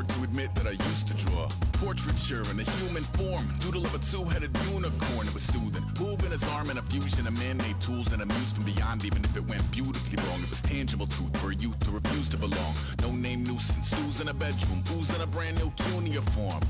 hard to admit that I used to draw. Portraiture in a human form, doodle of a two-headed unicorn. It was soothing, moving his arm in a fusion of man-made tools and a muse from beyond. Even if it went beautifully wrong, it was tangible truth for a youth to refuse to belong. No name nuisance, stews in a bedroom, oozing a brand new cuneiform.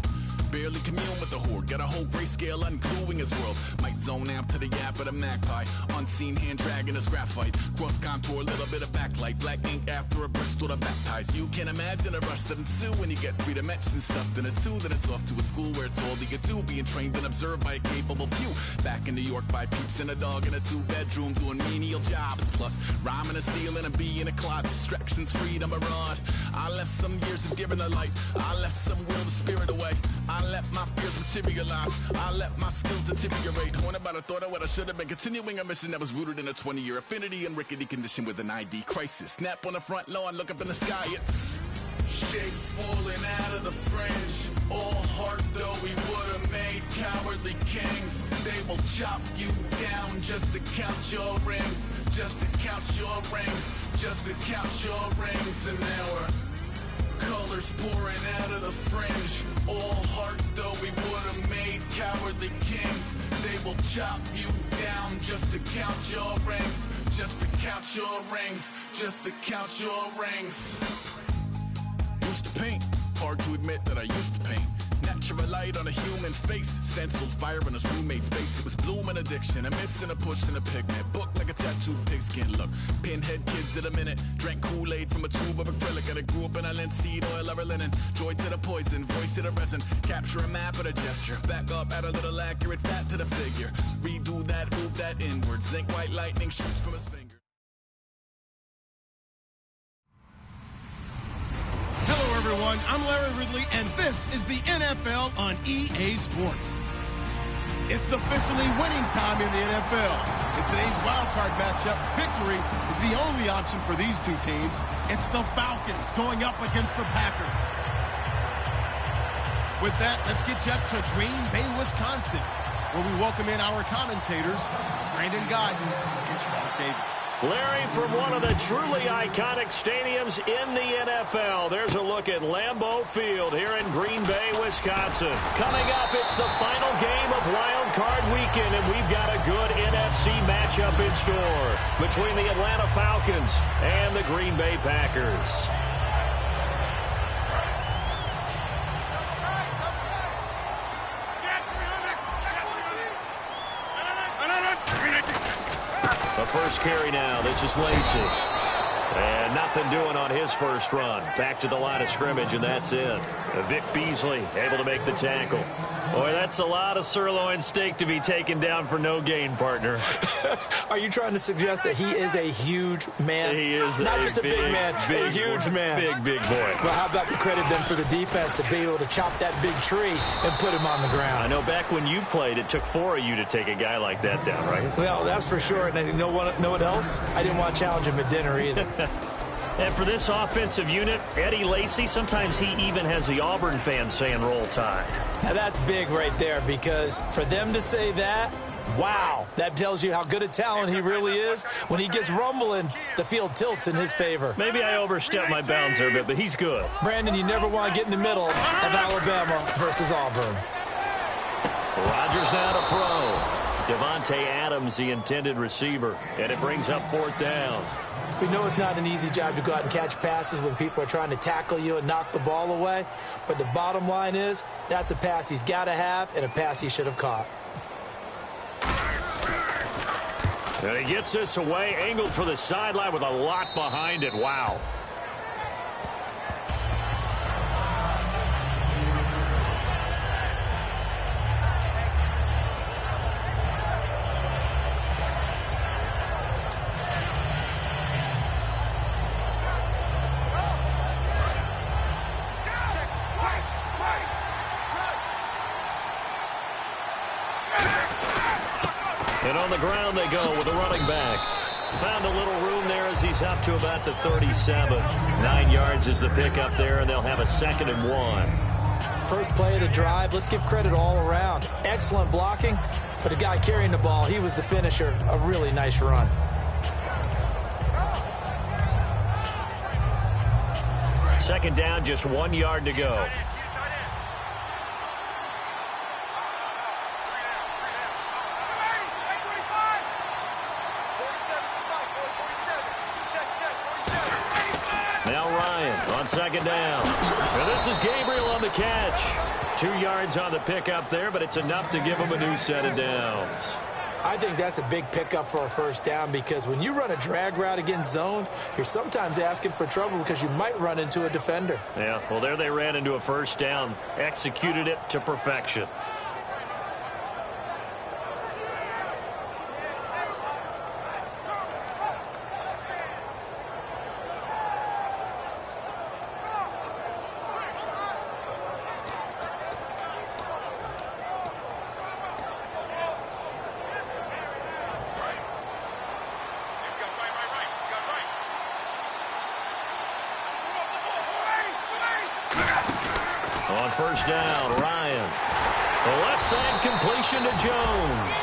Barely commune with the horde, got a whole grayscale ungluing his world. Might zone amp to the yap of the magpie, unseen hand dragging his graphite. Cross contour, little bit of backlight, black ink after a Bristol to baptize. You can imagine a rush that ensue when you get 3 dimensions stuffed in a 2. Then it's off to a school where it's all you get to, being trained and observed by a capable few. Back in New York by peeps and a dog in a 2-bedroom doing menial jobs. Plus rhyming and stealing and being a clod, distractions, freedom, a rod. I left some years of giving a light, I left some will the spirit away. I let my fears materialize, I let my skills deteriorate. Haunted by the thought of what I should have been, continuing a mission that was rooted in a 20-year affinity and rickety condition with an ID crisis. Snap on the front lawn, look up in the sky, it's shapes falling out of the fringe. All heart though we would have made cowardly kings. They will chop you down just to count your rings, just to count your rings, just to count your rings. And now we're colors pouring out of the fringe. All heart though we would have made cowardly kings. They will chop you down just to count your rings, just to count your rings, just to count your rings. Used to paint, hard to admit that I used to paint. Natural light on a human face, stenciled fire in his roommate's face. It was blooming addiction, a miss and a push and a pigment. Book like a tattooed pigskin look. Pinhead kids in a minute. Drank Kool-Aid from a tube of acrylic. And I grew up in a linseed oil or a linen. Joy to the poison, voice to the resin. Capture a map of a gesture. Back up, add a little accurate fat to the figure. Redo that, move that inward. Zinc white lightning shoots from his finger. Everyone, I'm Larry Ridley, and this is the NFL on EA Sports. It's officially winning time in the NFL. In today's wildcard matchup, victory is the only option for these two teams. It's the Falcons going up against the Packers. With that, let's get you up to Green Bay, Wisconsin, where we welcome in our commentators, Brandon Godden and Charles Davis. Larry, from one of the truly iconic stadiums in the NFL, there's a look at Lambeau Field here in Green Bay, Wisconsin. Coming up, it's the final game of Wild Card Weekend, and we've got a good NFC matchup in store between the Atlanta Falcons and the Green Bay Packers. The first carry now. This is Lacy. And nothing doing on his first run. Back to the line of scrimmage, and that's it. Vic Beasley able to make the tackle. Boy, that's a lot of sirloin steak to be taken down for no gain, partner. Are you trying to suggest that he is a huge man? He is not just a big man, a huge boy. man. Big boy. Well, how about the credit then for the defense to be able to chop that big tree and put him on the ground? I know back when you played, it took 4 of you to take a guy like that down, right? Well, that's for sure. And you know what else? I didn't want to challenge him at dinner either. And for this offensive unit, Eddie Lacy, sometimes he even has the Auburn fans saying roll tide. Now that's big right there, because for them to say that, wow, that tells you how good a talent he really is. When he gets rumbling, the field tilts in his favor. Maybe I overstepped my bounds there a bit, but he's good. Brandon, you never want to get in the middle of Alabama versus Auburn. Rodgers now to throw. Devontae Adams, the intended receiver, and it brings up 4th down. We know it's not an easy job to go out and catch passes when people are trying to tackle you and knock the ball away. But the bottom line is, that's a pass he's got to have and a pass he should have caught. And he gets this away, angled for the sideline with a lot behind it. Wow. And on the ground they go with a running back. Found a little room there as he's up to about the 37. 9 yards is the pickup there, and they'll have a 2nd and 1. First play of the drive, let's give credit all around. Excellent blocking, but the guy carrying the ball, he was the finisher. A really nice run. second down, just 1 yard to go. Now Ryan on second down. And this is Gabriel on the catch. 2 yards on the pickup there, but it's enough to give him a new set of downs. I think that's a big pickup for a first down because when you run a drag route against zone, you're sometimes asking for trouble because you might run into a defender. Yeah, well, there they ran into a first down, executed it to perfection. On first down, Ryan. The left side completion to Jones.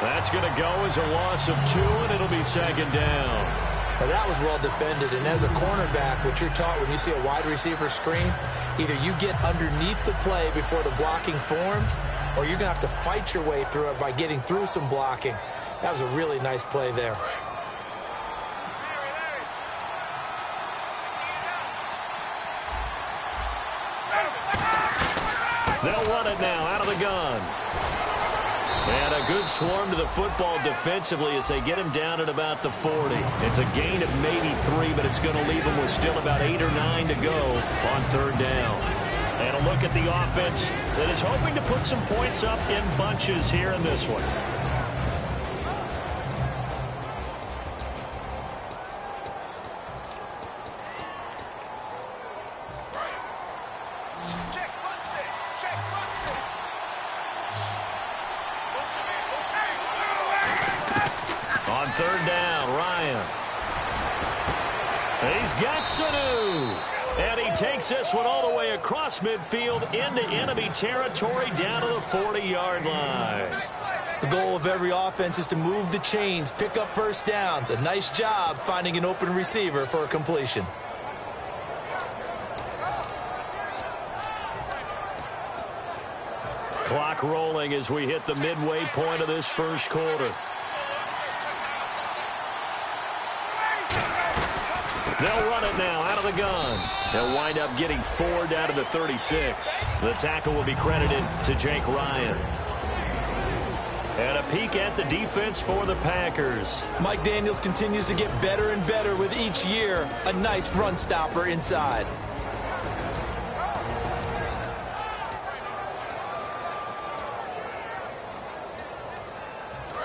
That's going to go as a loss of 2, and it'll be second down. Now that was well defended, and as a cornerback, what you're taught when you see a wide receiver screen, either you get underneath the play before the blocking forms, or you're going to have to fight your way through it by getting through some blocking. That was a really nice play there. They'll run it now out of the gun. And a good swarm to the football defensively as they get him down at about the 40. It's a gain of maybe 3, but it's going to leave him with still about 8 or 9 to go on third down. And a look at the offense that is hoping to put some points up in bunches here in this one. Third down, Ryan. He's got Sanu. And he takes this one all the way across midfield into enemy territory down to the 40-yard line. The goal of every offense is to move the chains, pick up first downs. A nice job finding an open receiver for a completion. Clock rolling as we hit the midway point of this first quarter. They'll run it now out of the gun. They'll wind up getting 4 down to the 36. The tackle will be credited to Jake Ryan. And a peek at the defense for the Packers. Mike Daniels continues to get better and better with each year. A nice run stopper inside.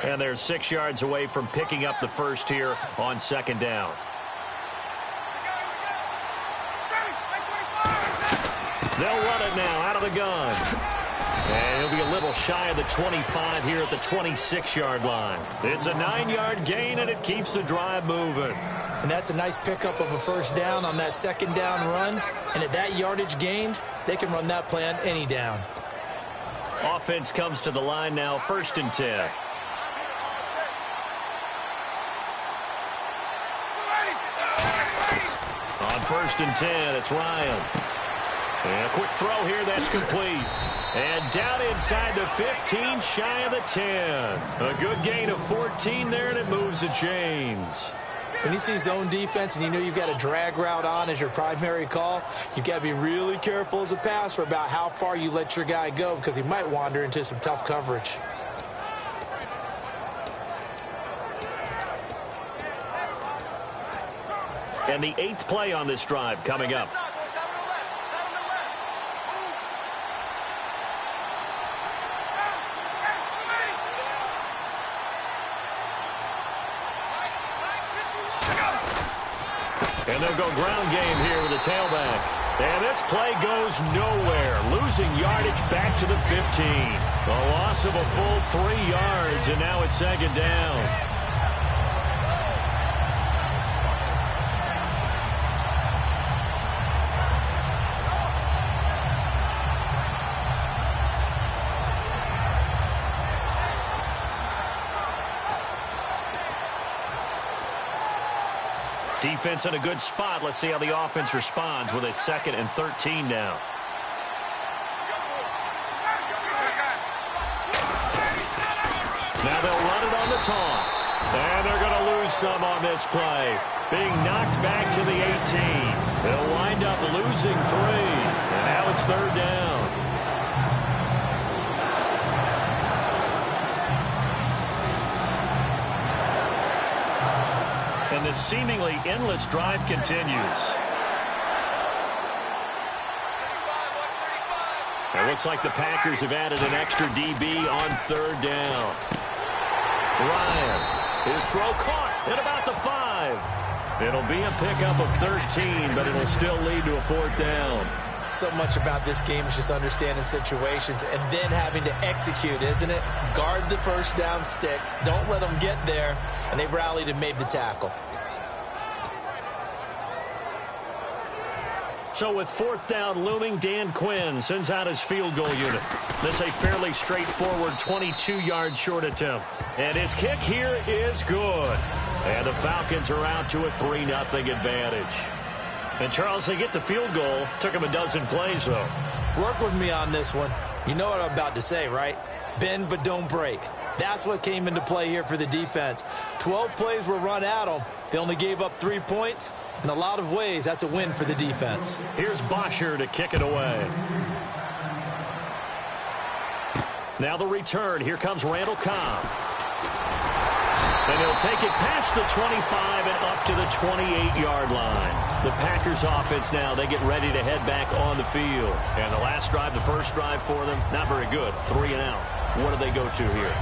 And they're 6 yards away from picking up the first here on second down. They'll run it now out of the gun. And he'll be a little shy of the 25 here at the 26-yard line. It's a 9-yard gain, and it keeps the drive moving. And that's a nice pickup of a first down on that second down run. And at that yardage gained, they can run that play on any down. Offense comes to the line now, 1st and 10. On 1st and 10, it's Ryan. And a quick throw here, that's complete. And down inside the 15, shy of the 10. A good gain of 14 there, and it moves the chains. When you see zone defense and you know you've got a drag route on as your primary call, you've got to be really careful as a passer about how far you let your guy go because he might wander into some tough coverage. And the 8th play on this drive coming up. And they'll go ground game here with the tailback. And this play goes nowhere. Losing yardage back to the 15. A loss of a full 3 yards, and now it's second down. Defense in a good spot. Let's see how the offense responds with a 2nd and 13 now. Now they'll run it on the toss. And they're going to lose some on this play. Being knocked back to the 18. They'll wind up losing 3. And now it's 3rd down. And the seemingly endless drive continues. It looks like the Packers have added an extra DB on 3rd down. Ryan, his throw caught at about the 5. It'll be a pickup of 13, but it'll still lead to a 4th down. So much about this game is just understanding situations and then having to execute, isn't it? Guard the first down sticks. Don't let them get there. And they rallied and made the tackle. So with 4th down looming, Dan Quinn sends out his field goal unit. This a fairly straightforward 22-yard short attempt. And his kick here is good. And the Falcons are out to a 3-0 advantage. And, Charles, they get the field goal. Took them a dozen plays, though. Work with me on this one. You know what I'm about to say, right? Bend but don't break. That's what came into play here for the defense. 12 plays were run at them. They only gave up 3 points. In a lot of ways, that's a win for the defense. Here's Bosher to kick it away. Now the return. Here comes Randall Cobb. And he'll take it past the 25 and up to the 28-yard line. The Packers offense now, they get ready to head back on the field. And the last drive, the first drive for them, not very good. 3 and out. What do they go to here?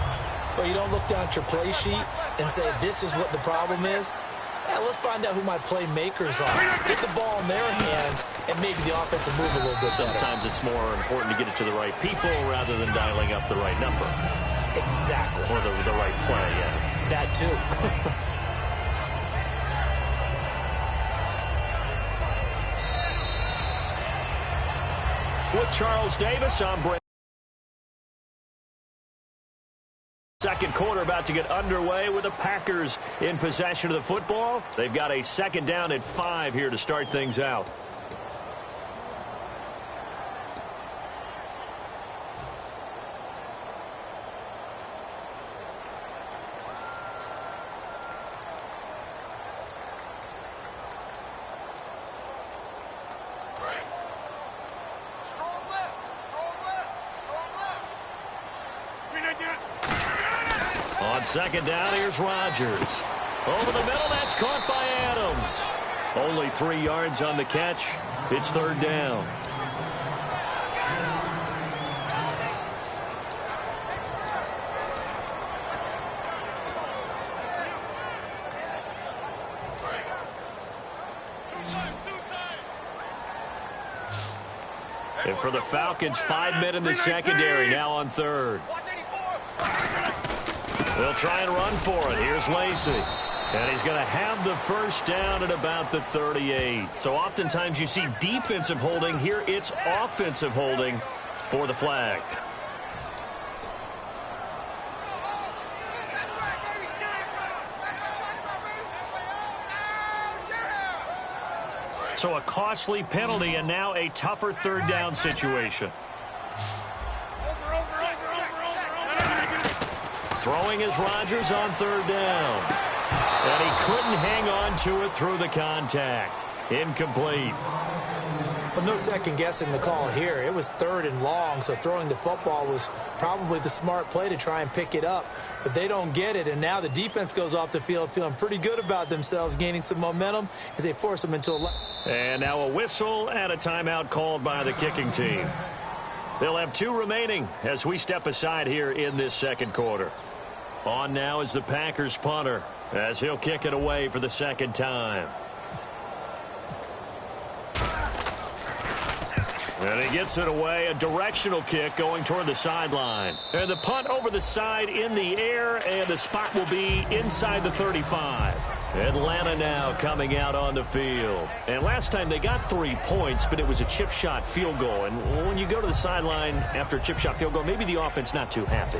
Well, you don't look down at your play sheet and say, this is what the problem is. Yeah, let's find out who my playmakers are. Get the ball in their hands, and maybe the offense will move a little bit better. Sometimes it's more important to get it to the right people rather than dialing up the right number. Exactly. Or the right play, yeah. That too. With Charles Davis, I'm Brent. Second quarter about to get underway with the Packers in possession of the football. They've got a 2nd down at 5 here to start things out. On 2nd down, here's Rodgers. Over the middle, that's caught by Adams. Only 3 yards on the catch. It's 3rd down. And for the Falcons, 5 men in the secondary now on 3rd. They'll try and run for it. Here's Lacy. And he's going to have the first down at about the 38. So oftentimes you see defensive holding. Here it's offensive holding for the flag. So a costly penalty and now a tougher 3rd down situation. Throwing is Rodgers on 3rd down. And he couldn't hang on to it through the contact. Incomplete. But no second guessing the call here. It was 3rd and long, so throwing the football was probably the smart play to try and pick it up. But they don't get it, and now the defense goes off the field feeling pretty good about themselves, gaining some momentum as they force them into a... And now a whistle and a timeout called by the kicking team. They'll have 2 remaining as we step aside here in this 2nd quarter. On now is the Packers punter as he'll kick it away for the 2nd time. And he gets it away, a directional kick going toward the sideline. And the punt over the side in the air, and the spot will be inside the 35. Atlanta now coming out on the field. And last time they got 3 points, but it was a chip shot field goal. And when you go to the sideline after a chip shot field goal, maybe the offense not too happy.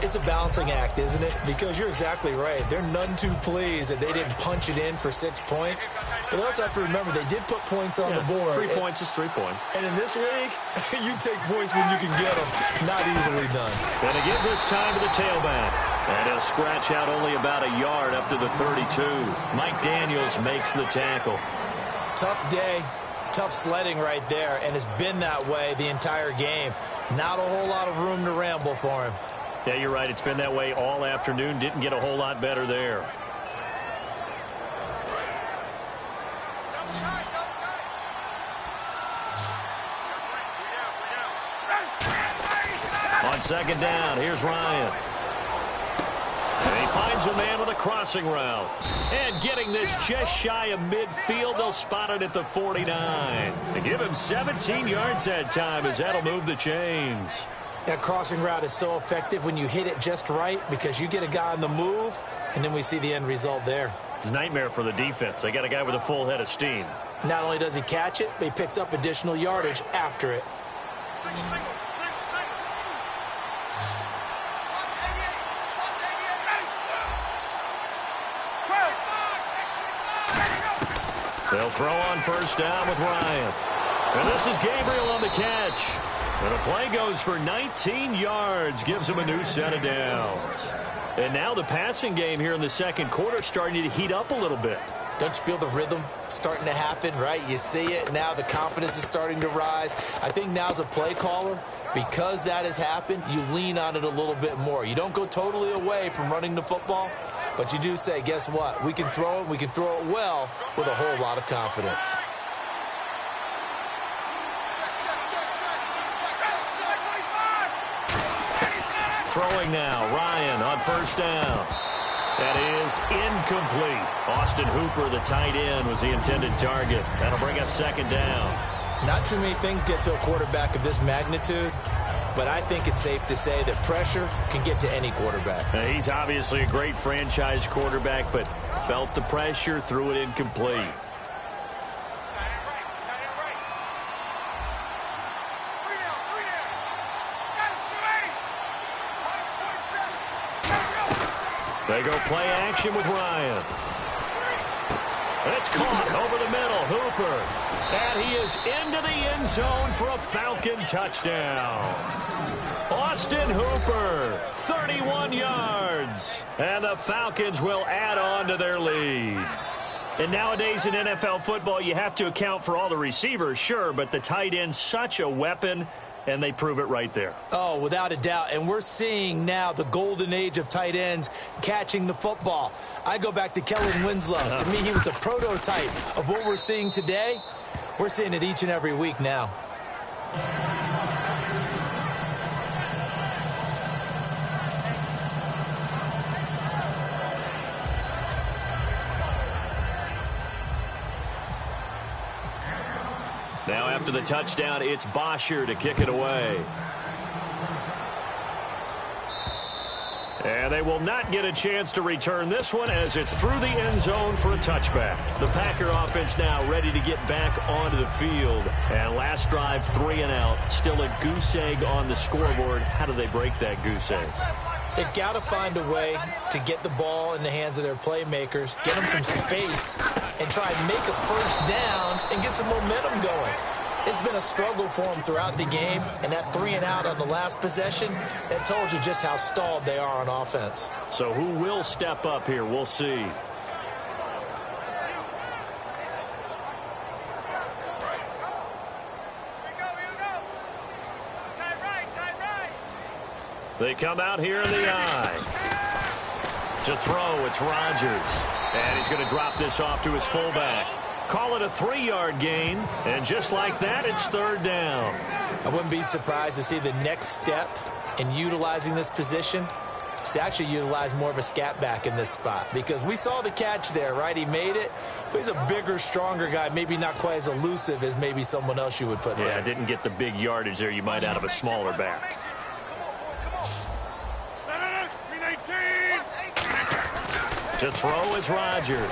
It's a balancing act, isn't it? Because you're exactly right. They're none too pleased that they didn't punch it in for 6 points. But they also have to remember they did put points on the board. 3 points is 3 points. And in this league, you take points when you can get them. Not easily done. And to give this time to the tailback. And he'll scratch out only about a yard up to the 32. Mike Daniels makes the tackle. Tough day, tough sledding right there, and it's been that way the entire game. Not a whole lot of room to ramble for him. Yeah, you're right. It's been that way all afternoon. Didn't get a whole lot better there. On second down, here's Ryan. And he finds a man with a crossing route. And getting this just shy of midfield, they'll spot it at the 49. They give him 17 yards that time as that'll move the chains. That crossing route is so effective when you hit it just right because you get a guy on the move, and then we see the end result there. It's a nightmare for the defense. They got a guy with a full head of steam. Not only does he catch it, but he picks up additional yardage after it. They'll throw on first down with Ryan. And this is Gabriel on the catch. And the play goes for 19 yards, gives him a new set of downs. And now the passing game here in the second quarter starting to heat up a little bit. Don't you feel the rhythm starting to happen, right? You see it. Now the confidence is starting to rise. I think now as a play caller, because that has happened, you lean on it a little bit more. You don't go totally away from running the football, but you do say, guess what? We can throw it. We can throw it well with a whole lot of confidence. Throwing now, Ryan on first down. That is incomplete. Austin Hooper, the tight end, was the intended target. That'll bring up second down. Not too many things get to a quarterback of this magnitude, but I think it's safe to say that pressure can get to any quarterback. He's obviously a great franchise quarterback, but felt the pressure, threw it incomplete. They go play action with Ryan. And it's caught over the middle. Hooper. And he is into the end zone for a Falcon touchdown. Austin Hooper, 31 yards. And the Falcons will add on to their lead. And nowadays in NFL football, you have to account for all the receivers, sure, but the tight end's such a weapon, and they prove it right there. Oh, without a doubt. And we're seeing now the golden age of tight ends catching the football. I go back to Kellen Winslow. To me, he was a prototype of what we're seeing today. We're seeing it each and every week now. Now after the touchdown, it's Bosher to kick it away. And they will not get a chance to return this one as it's through the end zone for a touchback. The Packer offense now ready to get back onto the field. And last drive, 3 and out. Still a goose egg on the scoreboard. How do they break that goose egg? They've got to find a way to get the ball in the hands of their playmakers, get them some space, and try and make a first down and get some momentum going. It's been a struggle for them throughout the game, and that 3 and out on the last possession, that told you just how stalled they are on offense. So who will step up here? We'll see. They come out here in the eye. To throw, it's Rodgers. And he's going to drop this off to his fullback. Call it a 3-yard gain. And just like that, it's third down. I wouldn't be surprised to see the next step in utilizing this position is to actually utilize more of a scat back in this spot, because we saw the catch there, right? He made it, but he's a bigger, stronger guy, maybe not quite as elusive as maybe someone else you would put there. Yeah, didn't get the big yardage there you might out of a smaller back. To throw is Rodgers.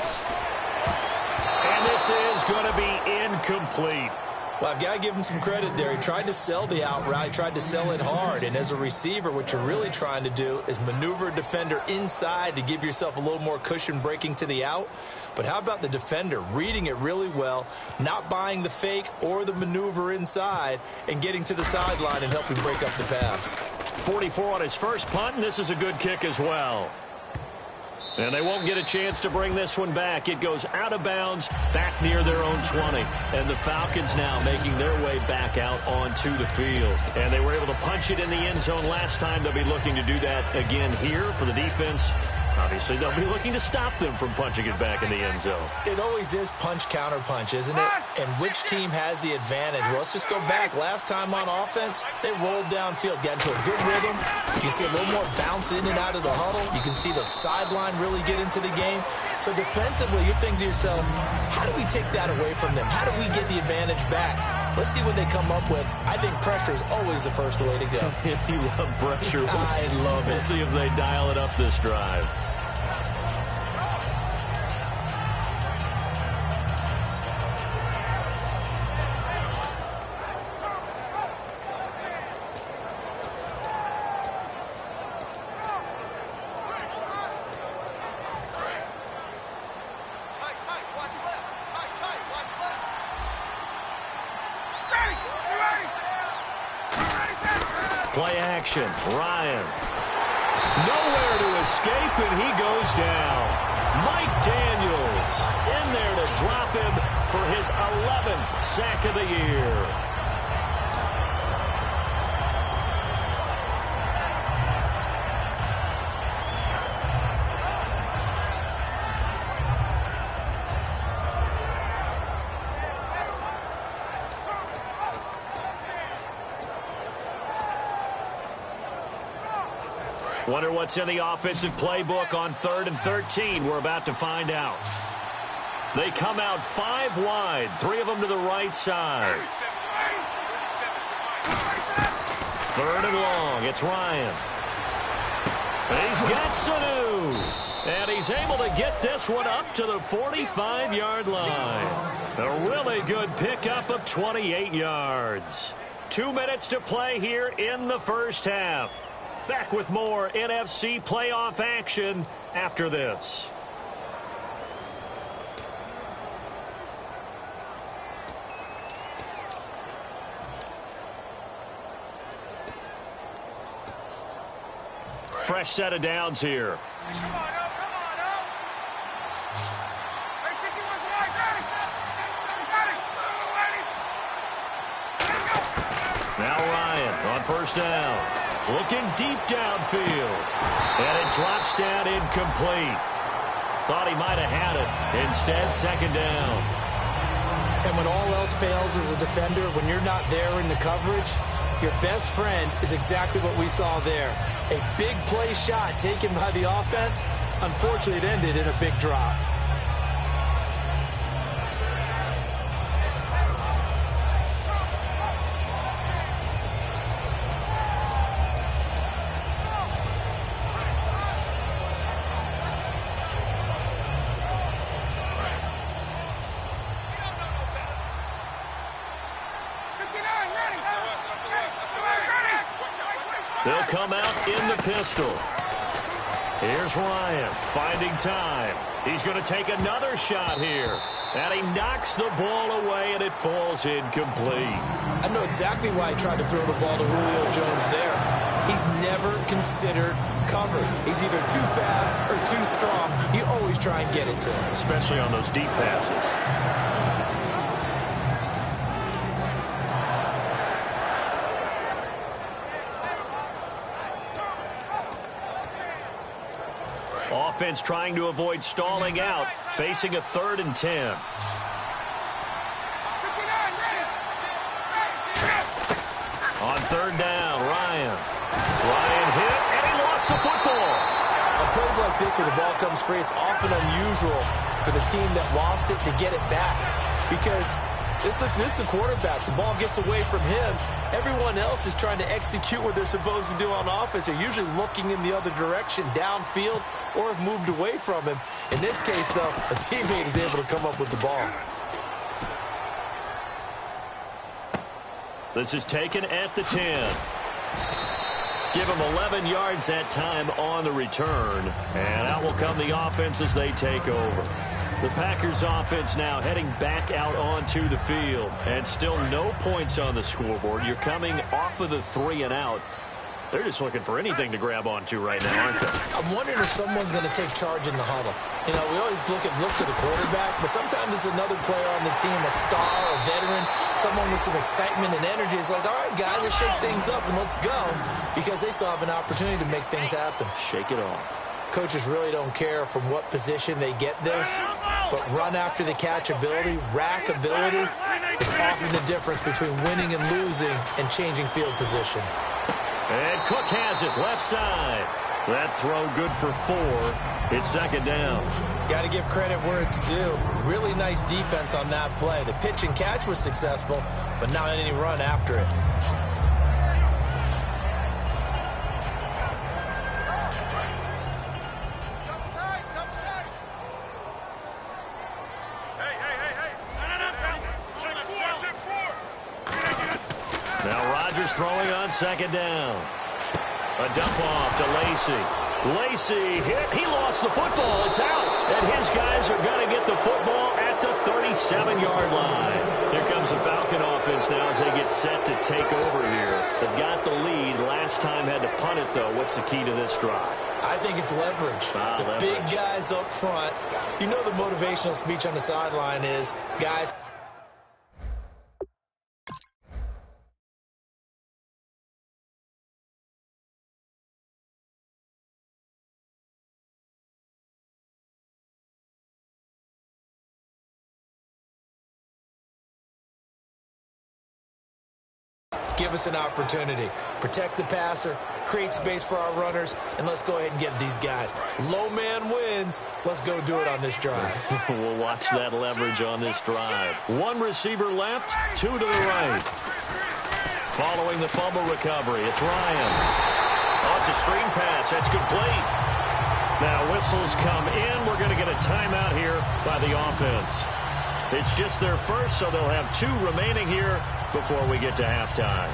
And this is going to be incomplete. Well, I've got to give him some credit there. He tried to sell the out route, tried to sell it hard. And as a receiver, what you're really trying to do is maneuver a defender inside to give yourself a little more cushion breaking to the out. But how about the defender reading it really well, not buying the fake or the maneuver inside, and getting to the sideline and helping break up the pass. 44 on his first punt, and this is a good kick as well. And they won't get a chance to bring this one back. It goes out of bounds back near their own 20. And the Falcons now making their way back out onto the field. And they were able to punch it in the end zone last time. They'll be looking to do that again here for the defense. Obviously, they'll be looking to stop them from punching it back in the end zone. It always is punch-counter-punch, isn't it? And which team has the advantage? Well, let's just go back. Last time on offense, they rolled downfield, got into a good rhythm. You can see a little more bounce in and out of the huddle. You can see the sideline really get into the game. So defensively, you're thinking to yourself, how do we take that away from them? How do we get the advantage back? Let's see what they come up with. I think pressure is always the first way to go. You love pressure. I love it. We'll see if they dial it up this drive. Play action. Ryan. Nowhere to escape, and he goes down. Mike Daniels in there to drop him for his 11th sack of the year. Wonder what's in the offensive playbook on 3rd and 13. We're about to find out. They come out 5 wide, 3 of them to the right side. 3rd and long. It's Ryan. And he's got Sanu. And he's able to get this one up to the 45-yard line. A really good pickup of 28 yards. 2 minutes to play here in the first half. Back with more NFC playoff action after this. Fresh set of downs here. Now Ryan on first down. Looking deep downfield. And it drops down incomplete. Thought he might have had it. Instead, second down. And when all else fails as a defender, when you're not there in the coverage, your best friend is exactly what we saw there. A big play shot taken by the offense. Unfortunately, it ended in a big drop. They'll come out in the pistol. Here's Ryan finding time. He's going to take another shot here. And he knocks the ball away, and it falls incomplete. I know exactly why he tried to throw the ball to Julio Jones there. He's never considered covered. He's either too fast or too strong. You always try and get it to him. Especially on those deep passes. Offense trying to avoid stalling out, facing a 3rd and 10. On 3rd down, Ryan. Ryan hit, and he lost the football. plays like this where the ball comes free, it's often unusual for the team that lost it to get it back. Because this is a quarterback. The ball gets away from him. Everyone else is trying to execute what they're supposed to do on offense. They're usually looking in the other direction, downfield, or have moved away from him. In this case, though, a teammate is able to come up with the ball. This is taken at the 10. Give him 11 yards that time on the return. And out will come the offense as they take over. The Packers offense now heading back out onto the field. And still no points on the scoreboard. You're coming off of the 3 and out. They're just looking for anything to grab onto right now, aren't they? I'm wondering if someone's going to take charge in the huddle. You know, we always look to the quarterback, but sometimes it's another player on the team, a star, a veteran, someone with some excitement and energy. It's like, all right, guys, let's shake things up and let's go, because they still have an opportunity to make things happen. Shake it off. Coaches really don't care from what position they get this, but run after the catch ability, rack ability is often the difference between winning and losing and changing field position. And Cook has it left side. That throw good for 4. It's second down. Got to give credit where it's due. Really nice defense on that play. The pitch and catch was successful, but not any run after it. Now Rodgers throwing on second down. A dump off to Lacy. Lacy hit. He lost the football. It's out. And his guys are going to get the football at the 37-yard line. Here comes the Falcon offense now as they get set to take over here. They've got the lead. Last time had to punt it, though. What's the key to this drive? I think it's leverage. The big guys up front. You know the motivational speech on the sideline is, guys, give us an opportunity. Protect the passer, create space for our runners, and let's go ahead and get these guys. Low man wins. Let's go do it on this drive. We'll watch that leverage on this drive. 1 receiver left, 2 to the right. Following the fumble recovery, it's Ryan. Oh, it's a screen pass. That's complete. Now whistles come in. We're going to get a timeout here by the offense. It's just their first, so they'll have 2 remaining here before we get to halftime.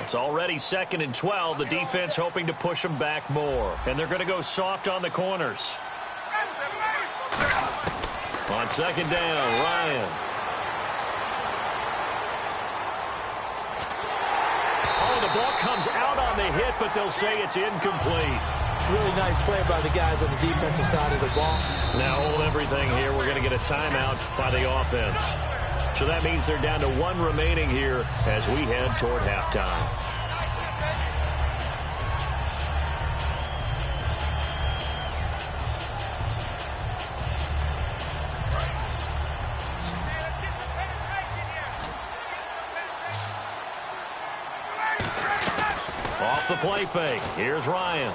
It's already 2nd and 12. The defense hoping to push them back more. And they're going to go soft on the corners. On second down, Ryan. Oh, the ball comes out on the hit, but they'll say it's incomplete. Really nice play by the guys on the defensive side of the ball. Now hold everything here. We're going to get a timeout by the offense. So that means they're down to 1 remaining here as we head toward halftime. Off the play fake. Here's Ryan.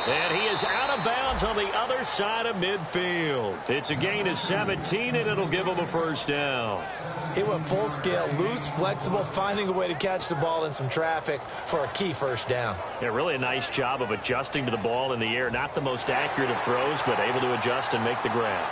And he is out of bounds on the other side of midfield. It's a gain of 17, and it'll give him a first down. It went full scale, loose, flexible, finding a way to catch the ball in some traffic for a key first down. Yeah, really a nice job of adjusting to the ball in the air. Not the most accurate of throws, but able to adjust and make the grab.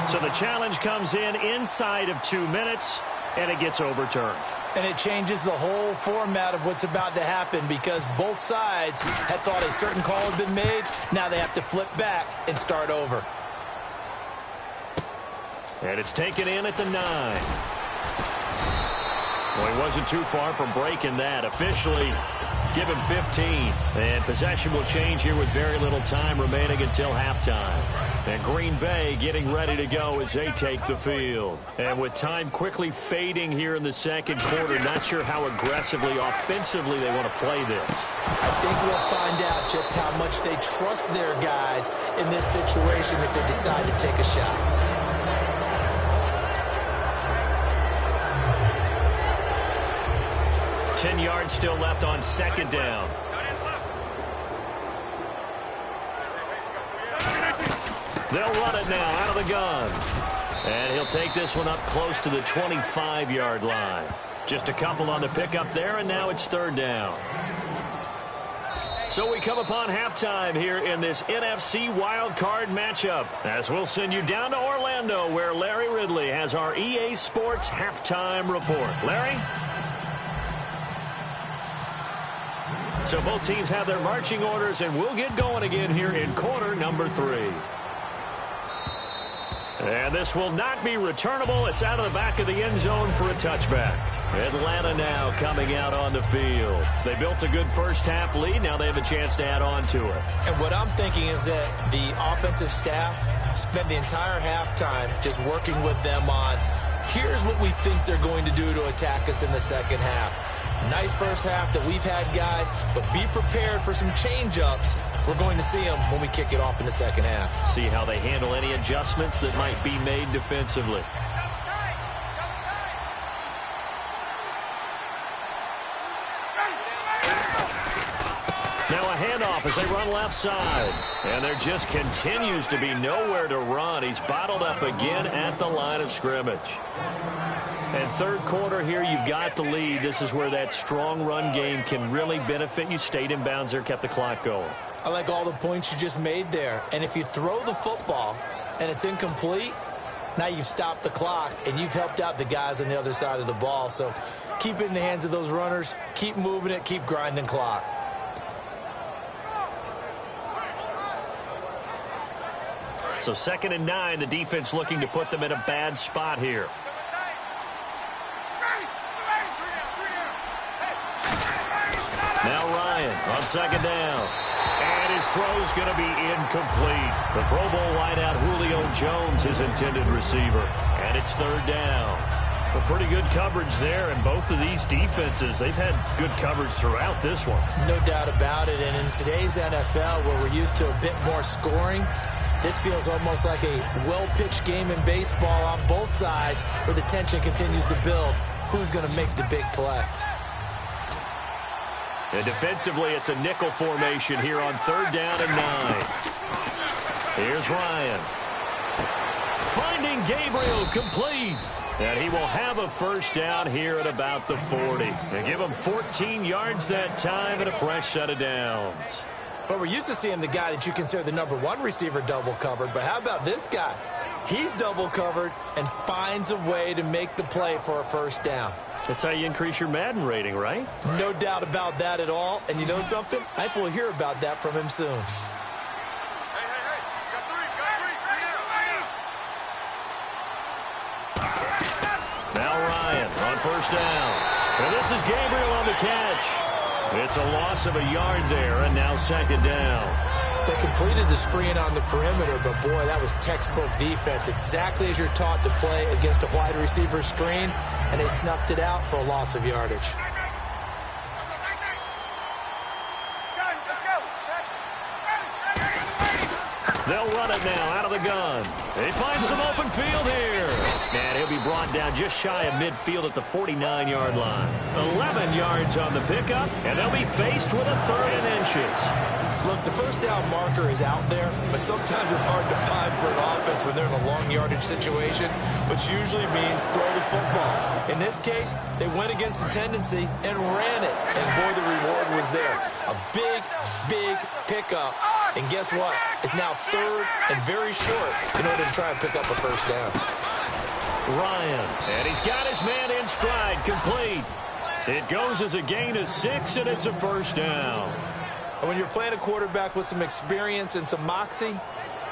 So the challenge comes in inside of 2 minutes, and it gets overturned. And it changes the whole format of what's about to happen because both sides had thought a certain call had been made. Now they have to flip back and start over. And it's taken in at the 9. Well, he wasn't too far from breaking that. Officially, Give him 15. And possession will change here with very little time remaining until halftime. And Green Bay getting ready to go as they take the field. And with time quickly fading here in the second quarter, not sure how aggressively, offensively they want to play this. I think we'll find out just how much they trust their guys in this situation if they decide to take a shot. Ten yards still left on second down. They'll run it now out of the gun. And he'll take this one up close to the 25-yard line. Just a couple on the pickup there, and now it's third down. So we come upon halftime here in this NFC wildcard matchup, as we'll send you down to Orlando, where Larry Ridley has our EA Sports halftime report. Larry? So both teams have their marching orders, and we'll get going again here in quarter number 3. And this will not be returnable. It's out of the back of the end zone for a touchback. Atlanta now coming out on the field. They built a good first half lead. Now they have a chance to add on to it. And what I'm thinking is that the offensive staff spent the entire halftime just working with them on, here's what we think they're going to do to attack us in the second half. Nice first half that we've had, guys, but be prepared for some change-ups. We're going to see them when we kick it off in the second half. See how they handle any adjustments that might be made defensively. Now a handoff as they run left side. And there just continues to be nowhere to run. He's bottled up again at the line of scrimmage. And third quarter here, you've got the lead. This is where that strong run game can really benefit you. Stayed in bounds there, kept the clock going. I like all the points you just made there. And if you throw the football and it's incomplete, now you've stopped the clock and you've helped out the guys on the other side of the ball. So keep it in the hands of those runners. Keep moving it. Keep grinding clock. So 2nd and 9, the defense looking to put them in a bad spot here. Now Ryan on 2nd down. And his throw's going to be incomplete. The Pro Bowl wideout Julio Jones, his intended receiver. And it's 3rd down. But pretty good coverage there, and both of these defenses, they've had good coverage throughout this one. No doubt about it. And in today's NFL, where we're used to a bit more scoring, this feels almost like a well-pitched game in baseball on both sides, where the tension continues to build. Who's going to make the big play? And defensively, it's a nickel formation here on 3rd down and 9. Here's Ryan. Finding Gabriel complete. And he will have a first down here at about the 40. They give him 14 yards that time and a fresh set of downs. But we're used to seeing the guy that you consider the #1 receiver double covered. But how about this guy? He's double covered and finds a way to make the play for a first down. That's how you increase your Madden rating, right? No doubt about that at all. And you know something? I think we'll hear about that from him soon. Now Ryan on first down. And this is Gabriel on the catch. It's a loss of a yard there, and now 2nd down. They completed the screen on the perimeter, but boy, that was textbook defense. Exactly as you're taught to play against a wide receiver screen, and they snuffed it out for a loss of yardage. They'll run it now out of the gun. They find some open field here. And he'll be brought down just shy of midfield at the 49-yard line. 11 yards on the pickup, and they'll be faced with a 3rd and inches. Look, the first down marker is out there, but sometimes it's hard to find for an offense when they're in a long yardage situation, which usually means throw the football. In this case, they went against the tendency and ran it. And boy, the reward was there. A big, big pickup. And guess what? It's now 3rd and very short in order to try and pick up a first down. Ryan, and he's got his man in stride, complete. It goes as a gain of 6, and it's a first down. And when you're playing a quarterback with some experience and some moxie,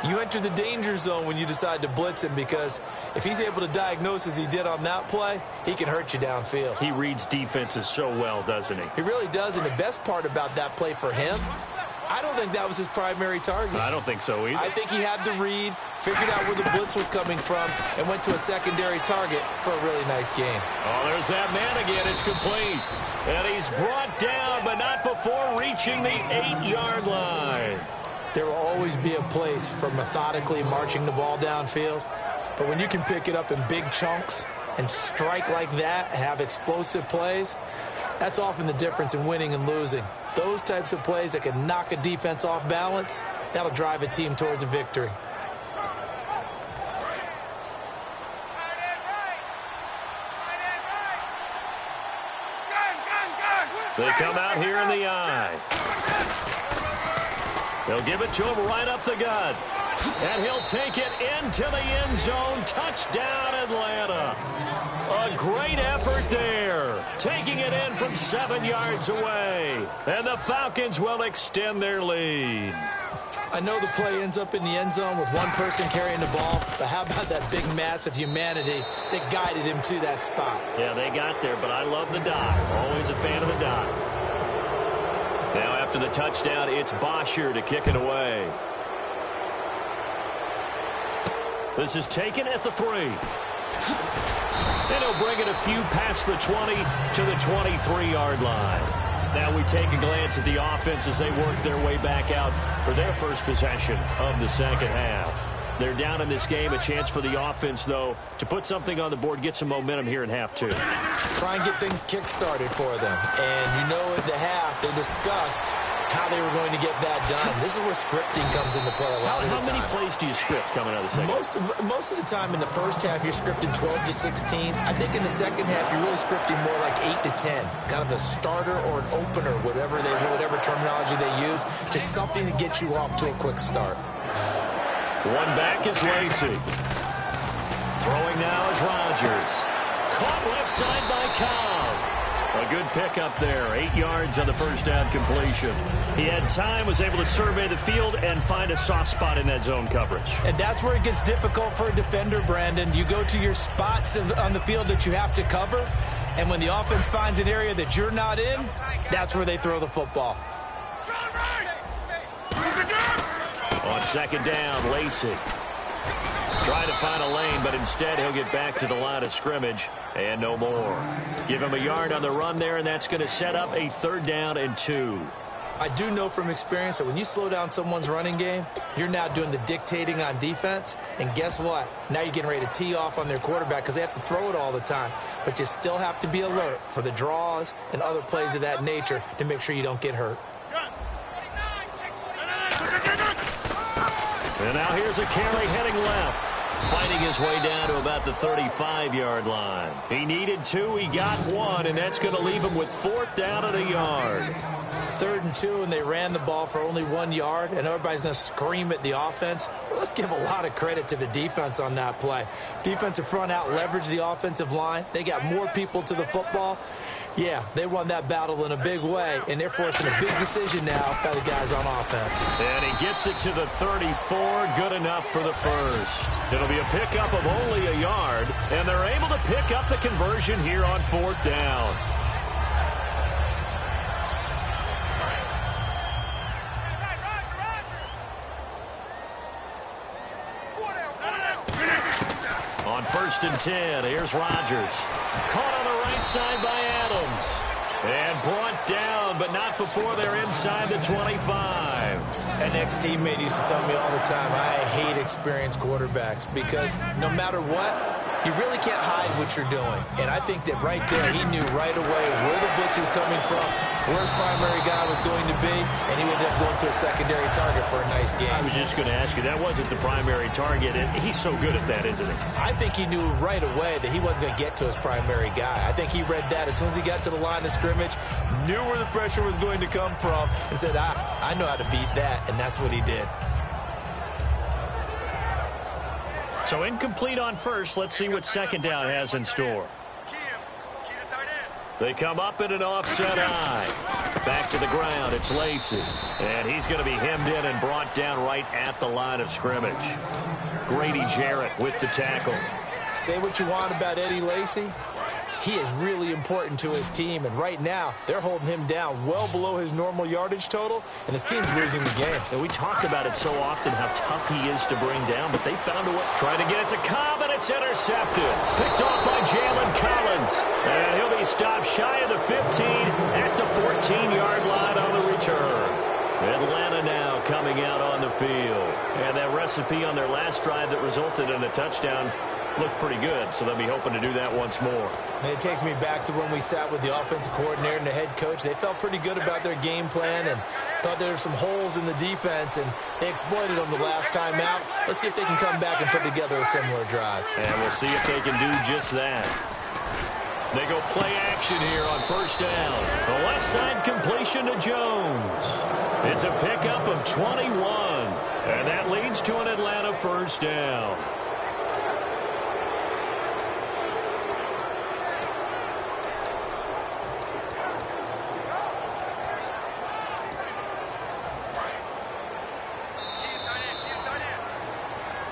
You enter the danger zone when you decide to blitz him, because if he's able to diagnose as he did on that play, he can hurt you downfield. He reads defenses so well, doesn't he? He really does, and the best part about that play for him, I don't think that was his primary target. I don't think so either. I think he had the read, figured out where the blitz was coming from, and went to a secondary target for a really nice gain. Oh, there's that man again. It's complete. And he's brought down, but not before reaching the 8-yard line. There will always be a place for methodically marching the ball downfield. But when you can pick it up in big chunks and strike like that, have explosive plays, that's often the difference in winning and losing. Those types of plays that can knock a defense off balance, that'll drive a team towards a victory. They come out here in the eye. They'll give it to him right up the gut. And he'll take it into the end zone. Touchdown, Atlanta. A great effort there. Taking it in from 7 yards away. And the Falcons will extend their lead. I know the play ends up in the end zone with one person carrying the ball, but how about that big mass of humanity that guided him to that spot? Yeah, they got there, but I love the dive. Always a fan of the dive. Now after the touchdown, it's Bosher to kick it away. This is taken at the 3. And he'll bring it a few past the 20 to the 23-yard line. Now we take a glance at the offense as they work their way back out for their first possession of the second half. They're down in this game. A chance for the offense, though, to put something on the board, get some momentum here in half 2. Try and get things kick-started for them. And you know at the half, they discussed how they were going to get that done. This is where scripting comes into play a lot of the time. How many plays do you script coming out of the second half? Most of the time in the first half, you're scripting 12 to 16. I think in the second half, you're really scripting more like 8 to 10. Kind of a starter or an opener, whatever terminology they use, just something to get you off to a quick start. One back is Lacey. Throwing now is Rodgers. Caught left side by Cobb. A good pickup there. 8 yards on the first down completion. He had time, was able to survey the field and find a soft spot in that zone coverage. And that's where it gets difficult for a defender, Brandon. You go to your spots on the field that you have to cover, and when the offense finds an area that you're not in, that's where they throw the football. On second down, Lacey. Trying to find a lane, but instead he'll get back to the line of scrimmage and no more. Give him a yard on the run there, and that's going to set up a 3rd down and 2. I do know from experience that when you slow down someone's running game, you're now doing the dictating on defense. And guess what? Now you're getting ready to tee off on their quarterback because they have to throw it all the time. But you still have to be alert for the draws and other plays of that nature to make sure you don't get hurt. And now here's a carry heading left. Finding his way down to about the 35-yard line. He needed 2, he got 1, and that's going to leave him with 4th down and a yard. 3rd and 2, and they ran the ball for only 1 yard, and everybody's going to scream at the offense. Well, let's give a lot of credit to the defense on that play. Defensive front out leveraged the offensive line. They got more people to the football. Yeah, they won that battle in a big way, and they're forcing a big decision now by the guys on offense. And he gets it to the 34, good enough for the first. It'll be a pickup of only a yard, and they're able to pick up the conversion here on 4th down. On 1st and 10, here's Rodgers. Caught on the right side by Adams. And brought down, but not before they're inside the 25. An ex-teammate used to tell me all the time, I hate experienced quarterbacks because no matter what, you really can't hide what you're doing. And I think that right there, he knew right away where the blitz was coming from, where his primary guy was going to be, and he ended up going to a secondary target for a nice game. I was just going to ask you, that wasn't the primary target, and he's so good at that, isn't he? I think he knew right away that he wasn't going to get to his primary guy. I think he read that as soon as he got to the line of scrimmage, knew where the pressure was going to come from, and said, I know how to beat that, and that's what he did. So incomplete on first. Let's see what second down has in store. They come up in an offset eye. Back to the ground. It's Lacy. And he's going to be hemmed in and brought down right at the line of scrimmage. Grady Jarrett with the tackle. Say what you want about Eddie Lacy. He is really important to his team, and right now they're holding him down well below his normal yardage total, and his team's losing the game. And we talk about it so often, how tough he is to bring down, but they found a way. Trying to get it to Cobb, and it's intercepted. Picked off by Jalen Collins. And he'll be stopped shy of the 15 at the 14-yard line on the return. Atlanta now coming out on the field. And that recipe on their last drive that resulted in a touchdown looked pretty good, so they'll be hoping to do that once more. And it takes me back to when we sat with the offensive coordinator and the head coach. They felt pretty good about their game plan and thought there were some holes in the defense, and they exploited them the last time out. Let's see if they can come back and put together a similar drive. And we'll see if they can do just that. They go play action here on first down. The left side completion to Jones. It's a pickup of 21, and that leads to an Atlanta first down.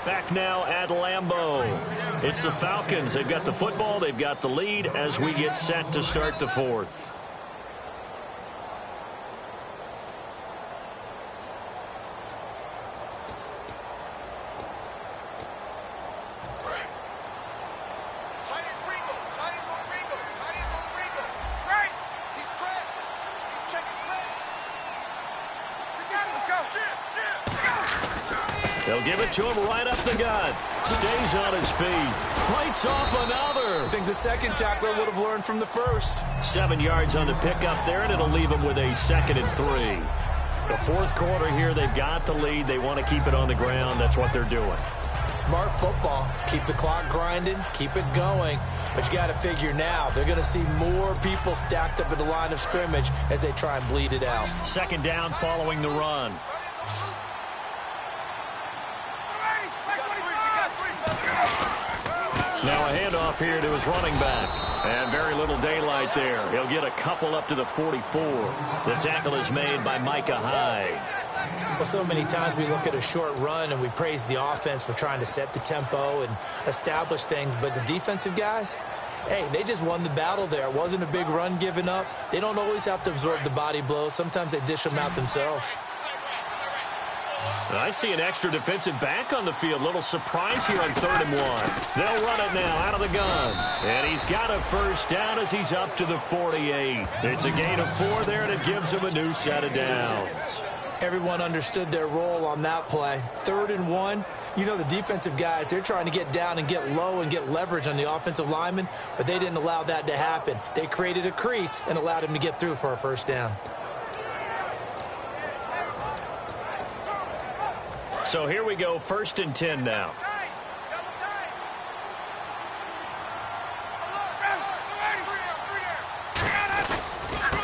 Back now at Lambeau. It's the Falcons. They've got the football. They've got the lead as we get set to start the fourth. They'll give it to him right up the gut. Stays on his feet. Fights off another. I think the second tackler would have learned from the first. 7 yards on the pickup there, and it'll leave him with a 2nd and 3. The fourth quarter here, they've got the lead. They want to keep it on the ground. That's what they're doing. Smart football. Keep the clock grinding. Keep it going. But you got to figure now, they're going to see more people stacked up at the line of scrimmage as they try and bleed it out. 2nd down following the run. Now a handoff here to his running back. And very little daylight there. He'll get a couple up to the 44. The tackle is made by Micah Hyde. Well, so many times we look at a short run and we praise the offense for trying to set the tempo and establish things. But the defensive guys, hey, they just won the battle there. It wasn't a big run given up. They don't always have to absorb the body blows. Sometimes they dish them out themselves. I see an extra defensive back on the field. Little surprise here on 3rd and 1. They'll run it now out of the gun. And he's got a first down as he's up to the 48. It's a gain of 4 there, and it gives him a new set of downs. Everyone understood their role on that play. 3rd and 1. You know, the defensive guys, they're trying to get down and get low and get leverage on the offensive lineman, but they didn't allow that to happen. They created a crease and allowed him to get through for a first down. So here we go, 1st and 10 now.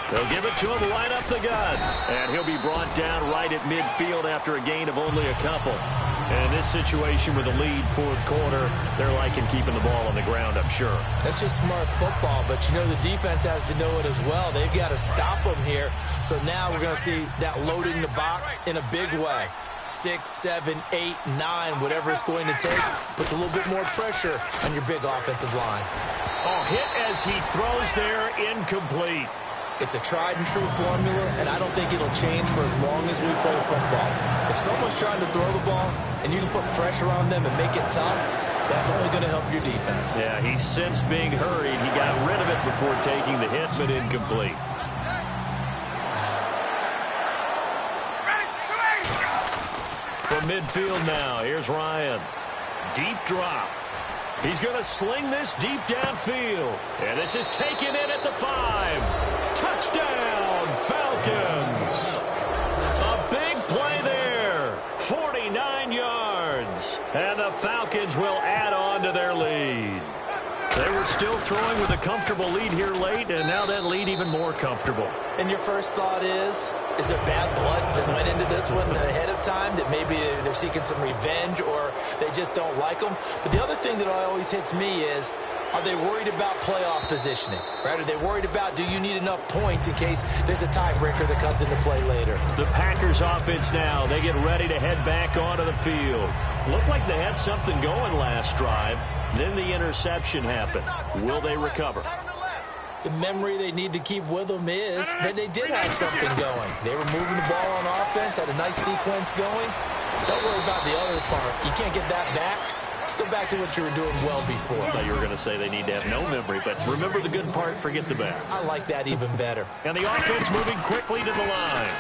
They'll give it to him right up the gut. And he'll be brought down right at midfield after a gain of only a couple. And in this situation with the lead 4th quarter, they're liking keeping the ball on the ground, I'm sure. That's just smart football, but you know the defense has to know it as well. They've got to stop them here. So now we're going to see that loading the box in a big way. 6, 7, 8, 9, whatever it's going to take, puts a little bit more pressure on your big offensive line. Oh, hit as he throws there, incomplete. It's a tried-and-true formula, and I don't think it'll change for as long as we play football. If someone's trying to throw the ball and you can put pressure on them and make it tough, that's only going to help your defense. Yeah, he's sensed being hurried. He got rid of it before taking the hit, but incomplete. From midfield now, here's Ryan. Deep drop. He's going to sling this deep downfield. And this is taken in at the 5. Touchdown, Falcons. A big play there. 49 yards. And the Falcons will add on to their lead. They were still throwing with a comfortable lead here late, and now that lead even more comfortable. And your first thought is there bad blood that went into this one ahead of time, that maybe they're seeking some revenge or they just don't like them? But the other thing that always hits me is Are they worried about playoff positioning? Right? Are they worried about, do you need enough points in case there's a tiebreaker that comes into play later? The Packers offense now. They get ready to head back onto the field. Looked like they had something going last drive. Then the interception happened. Will they recover? The memory they need to keep with them is that they did have something going. They were moving the ball on offense, had a nice sequence going. Don't worry about the other part. You can't get that back. Let's go back to what you were doing well before. I thought you were going to say they need to have no memory, but remember the good part, forget the bad. I like that even better. And the offense moving quickly to the line.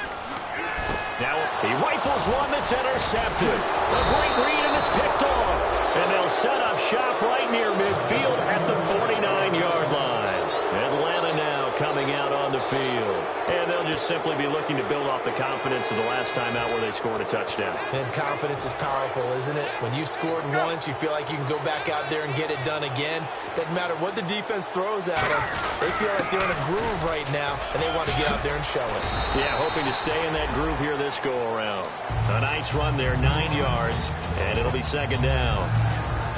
Now he rifles one that's intercepted. A great read, and it's picked off. And they'll set up shop right near midfield at the 49-yard line. Atlanta now coming out on the field. And they'll just simply be looking to build off the confidence of the last time out where they scored a touchdown. And confidence is powerful, isn't it? When you've scored once, you feel like you can go back out there and get it done again. Doesn't matter what the defense throws at them. They feel like they're in a groove right now, and they want to get out there and show it. Yeah, hoping to stay in that groove here this go-around. A nice run there, 9 yards, and it'll be second down.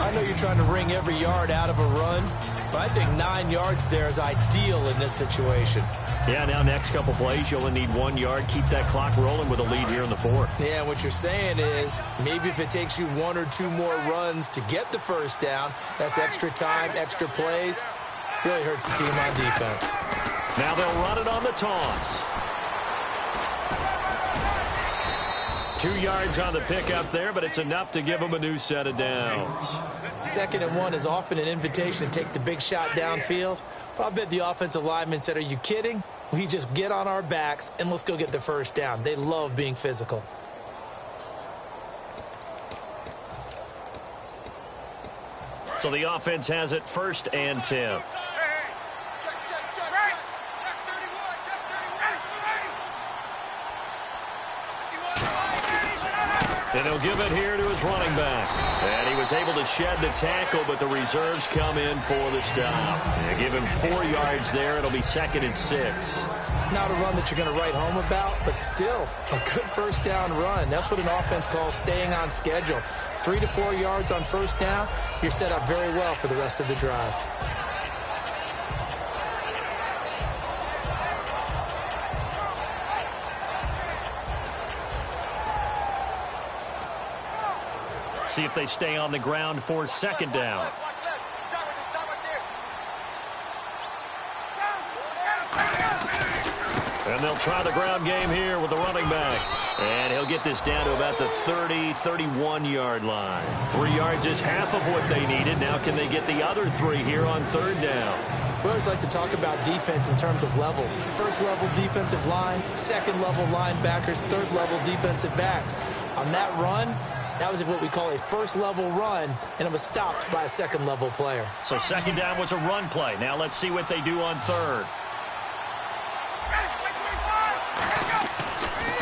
I know you're trying to wring every yard out of a run, but I think 9 yards there is ideal in this situation. Yeah, now next couple plays, you only need 1 yard. Keep that clock rolling with a lead here in the fourth. Yeah, what you're saying is maybe if it takes you 1 or 2 more runs to get the first down, that's extra time, extra plays. Really hurts the team on defense. Now they'll run it on the toss. 2 yards on the pickup there, but it's enough to give them a new set of downs. 2nd and 1 is often an invitation to take the big shot downfield. But I bet the offensive lineman said, are you kidding? We just get on our backs and let's go get the first down. They love being physical. So the offense has it 1st and 10. And he'll give it here to his running back. And he was able to shed the tackle, but the reserves come in for the stop. And give him 4 yards there. It'll be 2nd and 6. Not a run that you're going to write home about, but still a good first down run. That's what an offense calls staying on schedule. 3 to 4 yards on first down, you're set up very well for the rest of the drive. See if they stay on the ground for 2nd down. And they'll try the ground game here with the running back. And he'll get this down to about the 30, 31-yard line. 3 yards is half of what they needed. Now can they get the other 3 here on 3rd down? We always like to talk about defense in terms of levels. 1st level defensive line, 2nd level linebackers, 3rd level defensive backs. On that run, that was what we call a 1st level run, and it was stopped by a 2nd level player. So 2nd down was a run play. Now let's see what they do on 3rd.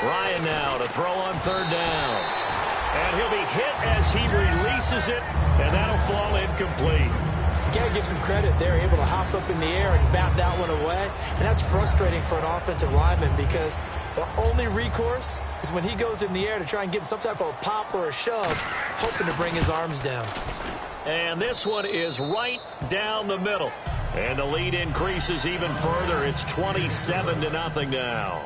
Ryan now to throw on 3rd down. And he'll be hit as he releases it, and that'll fall incomplete. You got to give some credit. They're able to hop up in the air and bat that one away. And that's frustrating for an offensive lineman because the only recourse is when he goes in the air to try and give him some type of a pop or a shove, hoping to bring his arms down. And this one is right down the middle. And the lead increases even further. It's 27-0 now.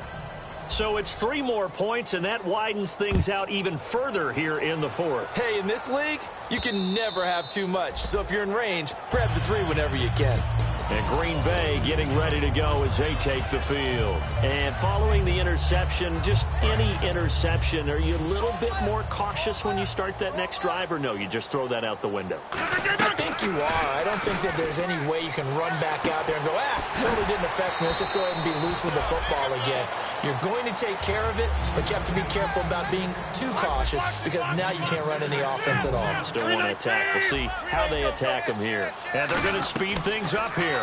So it's 3 more points, and that widens things out even further here in the fourth. Hey, in this league, you can never have too much. So if you're in range, grab the 3 whenever you can. And Green Bay getting ready to go as they take the field. And following the interception, just any interception, are you a little bit more cautious when you start that next drive, or no, you just throw that out the window? I think you are. I don't think that there's any way you can run back out there and go, totally didn't affect me. Let's just go ahead and be loose with the football again. You're going to take care of it, but you have to be careful about being too cautious because now you can't run any offense at all. Still want to attack. We'll see how they attack them here. And they're going to speed things up here.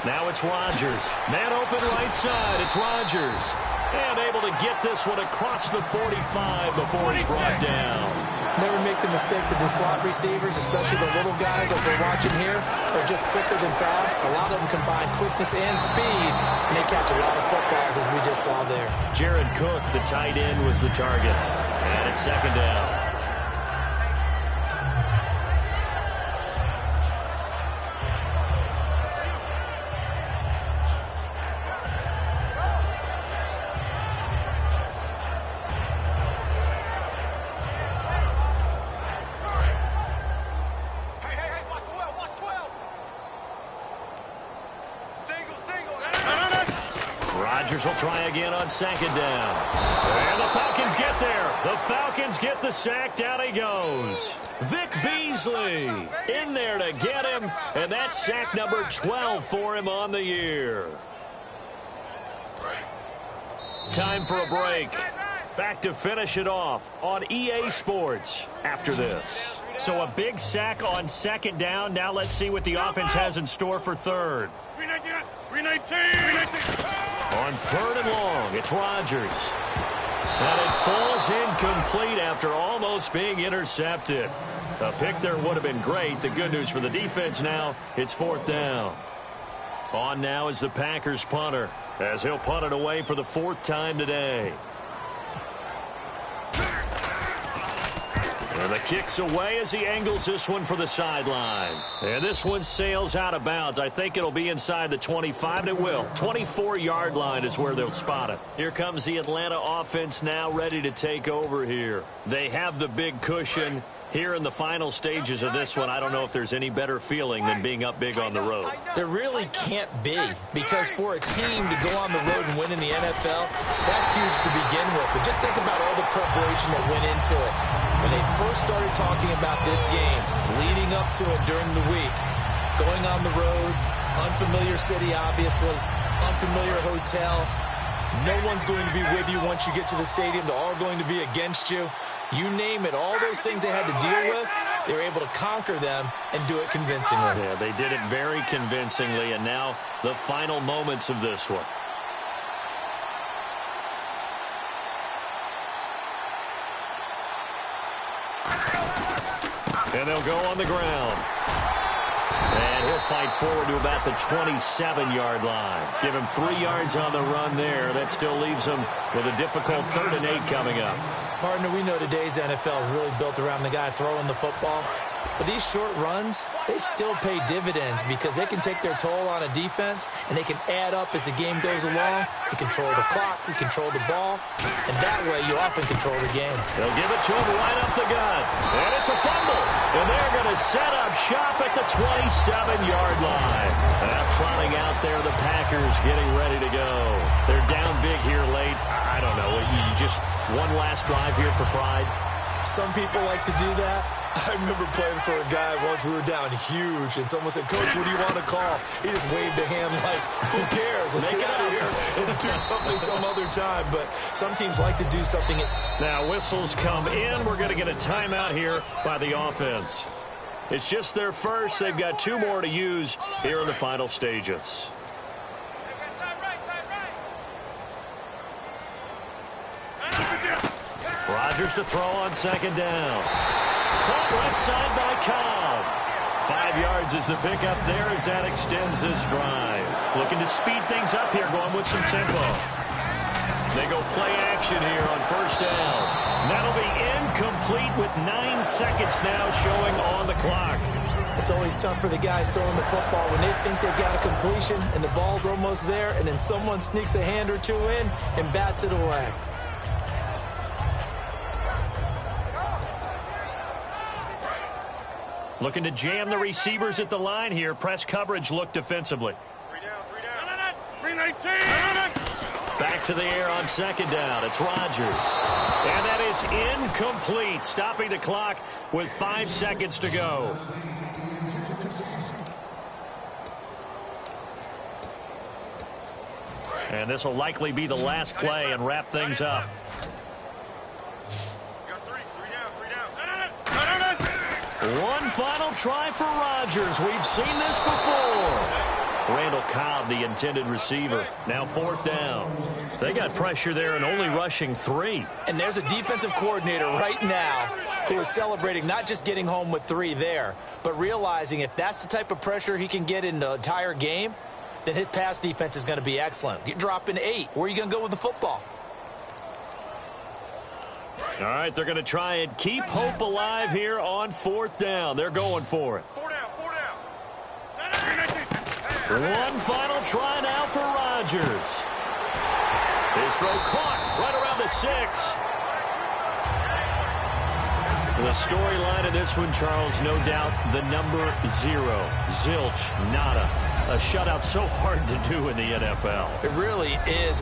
Now it's Rodgers. Man open right side. It's Rodgers. And able to get this one across the 45 before he's brought down. Never make the mistake that the slot receivers, especially the little guys like we're watching here, are just quicker than fast. A lot of them combine quickness and speed, and they catch a lot of footballs, as we just saw there. Jared Cook, the tight end, was the target. And it's 2nd down. Rodgers will try again on second down. And the Falcons get there. The Falcons get the sack. Down he goes. Vic Beasley in there to get him. And that's sack number 12 for him on the year. Time for a break. Back to finish it off on EA Sports after this. So a big sack on second down. Now let's see what the offense has in store for third. On third and long, it's Rodgers. And it falls incomplete after almost being intercepted. A pick there would have been great. The good news for the defense now, it's fourth down. On now is the Packers punter, as he'll punt it away for the fourth time today. And the kick's away as he angles this one for the sideline. And this one sails out of bounds. I think it'll be inside the 25, and it will. 24-yard line is where they'll spot it. Here comes the Atlanta offense now ready to take over here. They have the big cushion. Here in the final stages of this one, I don't know if there's any better feeling than being up big on the road. There really can't be, because for a team to go on the road and win in the NFL, that's huge to begin with. But just think about all the preparation that went into it. When they first started talking about this game, leading up to it during the week, going on the road, unfamiliar city, obviously, unfamiliar hotel. No one's going to be with you once you get to the stadium. They're all going to be against you. You name it, all those things they had to deal with, they were able to conquer them and do it convincingly. Yeah, they did it very convincingly, and now the final moments of this one. And they'll go on the ground. And he'll fight forward to about the 27-yard line. Give him 3 yards on the run there. That still leaves him with a difficult 3rd and 8 coming up. Partner, we know today's NFL is really built around the guy throwing the football. But these short runs, they still pay dividends because they can take their toll on a defense, and they can add up as the game goes along. You control the clock, you control the ball, and that way you often control the game. They'll give it to him right up the gut. And it's a fumble. And they're going to set up shop at the 27-yard line. And now trotting out there, the Packers getting ready to go. They're down big here late. I don't know. You just one last drive here for pride. Some people like to do that. I remember playing for a guy once. We were down huge, and someone said, "Coach, what do you want to call?" He just waved a hand like, "Who cares? Let's get out of here and do something some other time." But some teams like to do something. Now whistles come in. We're going to get a timeout here by the offense. It's just their first. They've got 2 more to use here in the final stages. Rodgers to throw on second down. Caught left side by Cobb. 5 yards is the pickup there as that extends this drive. Looking to speed things up here, going with some tempo. They go play action here on first down. That'll be incomplete with 9 seconds now showing on the clock. It's always tough for the guys throwing the football when they think they've got a completion and the ball's almost there, and then someone sneaks a hand or 2 in and bats it away. Looking to jam the receivers at the line here. Press coverage look defensively. 319. Back to the air on second down. It's Rodgers. And that is incomplete. Stopping the clock with 5 seconds to go. And this will likely be the last play and wrap things up. One final try for Rodgers. We've seen this before. Randall Cobb, the intended receiver. Now 4th down. They got pressure there and only rushing 3. And there's a defensive coordinator right now who is celebrating not just getting home with 3 there, but realizing if that's the type of pressure he can get in the entire game, then his pass defense is going to be excellent. You're dropping 8. Where are you going to go with the football? All right, they're going to try and keep hope alive here on 4th down. They're going for it. 4 down. One final try now for Rodgers. His throw caught right around the 6. The storyline of this one, Charles, no doubt the number 0. Zilch, nada. A shutout so hard to do in the NFL. It really is.